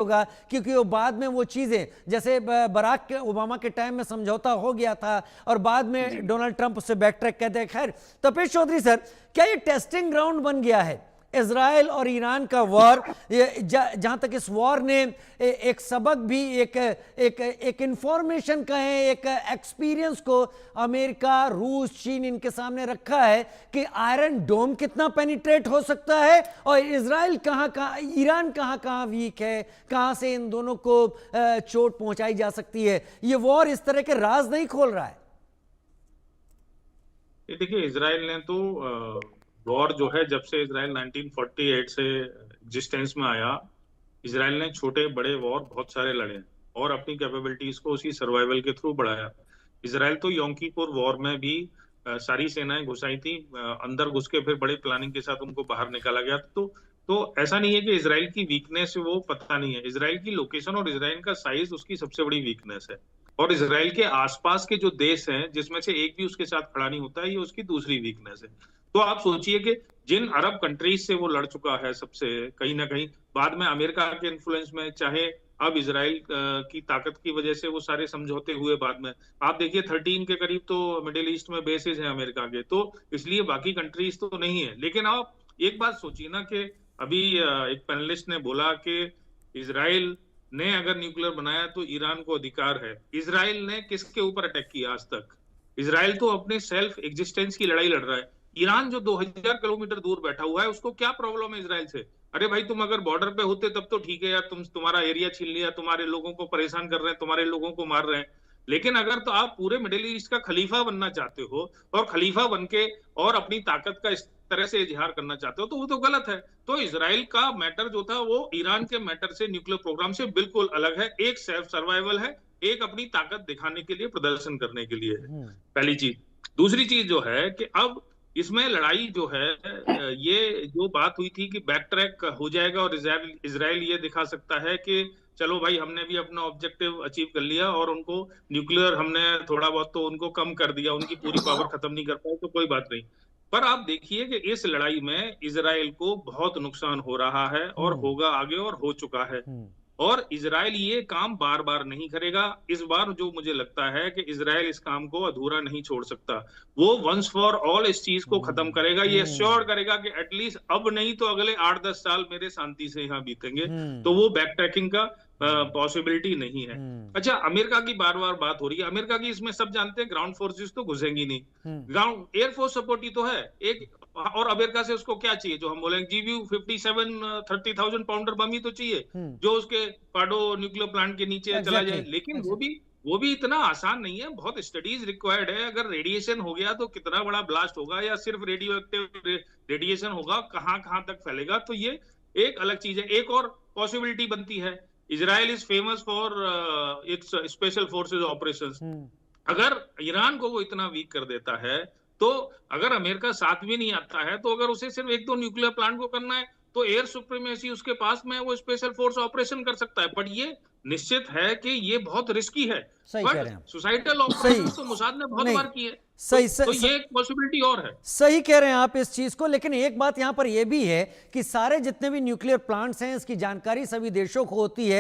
होगा, क्योंकि वो बाद में वो चीजें जैसे बराक के ओबामा के टाइम में समझौता हो गया था और बाद में डोनाल्ड ट्रंप उससे बैक ट्रैक कहते हैं। खैर, तपेश चौधरी सर, क्या ये टेस्टिंग ग्राउंड बन गया है इजराइल और ईरान का वॉर? जहां तक इस वॉर ने एक सबक भी, एक इंफॉर्मेशन कहें, एक एक्सपीरियंस को अमेरिका, रूस, चीन इनके सामने रखा है कि आयरन डोम कितना पेनिट्रेट हो सकता है और इजराइल ईरान कहां वीक है, कहां से इन दोनों को चोट पहुंचाई जा सकती है। ये वॉर इस तरह के राज नहीं खोल रहा है। देखिए, इजराइल ने तो वॉर जो है, जब से इजराइल 1948 से एग्जिस्टेंस में आया, इजराइल ने छोटे बड़े वॉर बहुत सारे लड़े हैं और अपनी कैपेबिलिटीज को उसी सर्वाइवल के थ्रू बढ़ाया। इजराइल तो योम किपुर वॉर में भी सारी सेनाएं घुसाई थी, अंदर घुस के फिर बड़े प्लानिंग के साथ उनको बाहर निकाला गया। तो ऐसा नहीं है कि इजराइल की वीकनेस वो पता नहीं है। इजराइल की लोकेशन और इजराइल का साइज उसकी सबसे बड़ी वीकनेस है, और इजराइल के आसपास के जो देश हैं जिसमें से एक भी उसके साथ खड़ा नहीं होता है, ये उसकी दूसरी वीकनेस है। तो आप सोचिए कि जिन अरब कंट्रीज से वो लड़ चुका है सबसे, कहीं ना कहीं बाद में अमेरिका के इन्फ्लुएंस में, चाहे अब इजराइल की ताकत की वजह से वो सारे समझौते हुए बाद में, आप देखिए 13 के करीब तो मिडिल ईस्ट में बेसेस हैं अमेरिका के, तो इसलिए बाकी कंट्रीज तो नहीं है। लेकिन आप एक बात सोचिए ना कि अभी एक पैनलिस्ट ने बोला कि इजराइल ने अगर न्यूक्लियर बनाया तो ईरान को अधिकार है। इजराइल ने किसके ऊपर अटैक किया आज तक? इजराइल तो अपने सेल्फ एग्जिस्टेंस की लड़ाई लड़ रहा है। ईरान जो 2000 किलोमीटर दूर बैठा हुआ है, उसको क्या प्रॉब्लम है इजराइल से? अरे भाई, तुम अगर बॉर्डर पे होते तब तो ठीक है यार, तुम्हारा एरिया छीन लिया, तुम्हारे लोगों को परेशान कर रहे हैं, तुम्हारे लोगों को मार रहे हैं। लेकिन अगर तो आप पूरे मिडिल ईस्ट का खलीफा बनना चाहते हो और खलीफा बन के और अपनी ताकत का इस तरह से इजहार करना चाहते हो, तो वो तो गलत है। तो इजराइल का मैटर जो था वो ईरान के मैटर से, न्यूक्लियर प्रोग्राम से बिल्कुल अलग है। एक सेल्फ सर्वाइवल है, एक अपनी ताकत दिखाने के लिए, प्रदर्शन करने के लिए है, पहली चीज। दूसरी चीज जो है कि अब इसमें लड़ाई जो है, ये जो बात हुई थी कि बैक ट्रैक हो जाएगा और इजराइल ये दिखा सकता है कि चलो भाई, हमने भी अपना ऑब्जेक्टिव अचीव कर लिया और उनको न्यूक्लियर हमने थोड़ा बहुत तो उनको कम कर दिया, उनकी पूरी पावर खत्म नहीं कर पाए, तो कोई बात नहीं। पर आप देखिए कि इस लड़ाई में इजराइल को बहुत नुकसान हो रहा है और होगा आगे, और हो चुका है। और इजराइल ये काम बार बार नहीं करेगा। इस बार जो मुझे लगता है कि इजराइल इस काम को अधूरा नहीं छोड़ सकता, वो वंस फॉर ऑल इस चीज को खत्म करेगा। ये श्योर करेगा कि एटलीस्ट अब नहीं तो अगले 8-10 साल मेरे शांति से यहाँ बीतेंगे। तो वो बैक ट्रैकिंग का पॉसिबिलिटी नहीं है। अच्छा, अमेरिका की बार बार बात हो रही है। अमेरिका की इसमें सब जानते हैं, ग्राउंड फोर्सेस तो घुसेंगी नहीं, ग्राउंड एयरफोर्स सपोर्ट ही तो है एक। और अमेरिका से उसको क्या चाहिए? जो हम बोलेंगे GBU 57 30,000 पाउंडर बम ही तो चाहिए, जो उसके पाडो न्यूक्लियर प्लांट के नीचे चला जाए। लेकिन वो भी इतना आसान नहीं है, बहुत स्टडीज रिक्वायर्ड है। अगर रेडिएशन हो गया तो कितना बड़ा ब्लास्ट होगा, या सिर्फ रेडियो एक्टिव रेडिएशन होगा, कहां कहां तक फैलेगा, तो ये एक अलग चीज है। एक और पॉसिबिलिटी बनती है, Israel is famous for its special forces operations. अगर ईरान को वो इतना वीक कर देता है, तो अगर अमेरिका साथ भी नहीं आता है, तो अगर उसे सिर्फ 1-2 न्यूक्लियर प्लांट को करना है, तो एयर सुप्रीमेसी उसके पास में, वो स्पेशल फोर्स ऑपरेशन कर सकता है। बट ये निश्चित है कि ये बहुत रिस्की है। सही कह रहे हैं, सोसाइटल ऑपरेशन तो मोसाद ने बहुत बार की है। तो ये एक पॉसिबिलिटी और है। सही कह रहे हैं आप इस चीज को। लेकिन एक बात यहां पर यह भी है कि सारे जितने भी न्यूक्लियर प्लांट्स हैं, इसकी जानकारी सभी देशों को होती है।